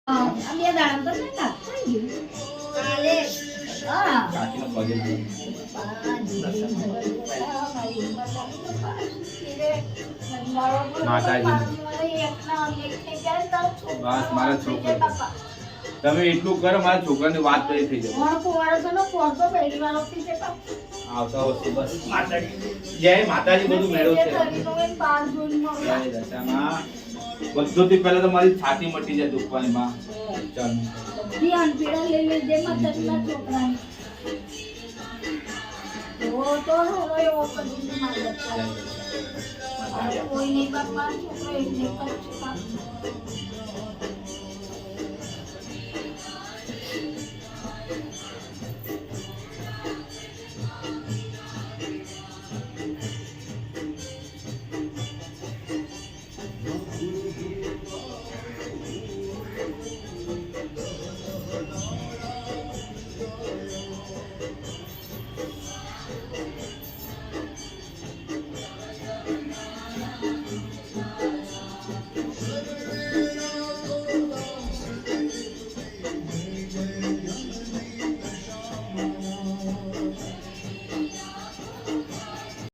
બે દાડા તો નહીં લાગતું કાલે હા કાકીનો પગે લાગે. બસ મારા છોકરા તમે એટલું કરો મારા છોકરાની વાત કરી થઈ જાય. આવતા વસ્તુ બસ માતાજી જય માતાજી બધું મેળવશે. જય દશામાં બધુંથી પહેલા તો મારી છાતી મટી જાય દુખવાની માં. ચાલ ધ્યાન પીડા લઈ લેજે માતાજીના છોકરાને તો એવો કરીને મારે કોઈ નહીં બાપા છોકરો એક જ છે.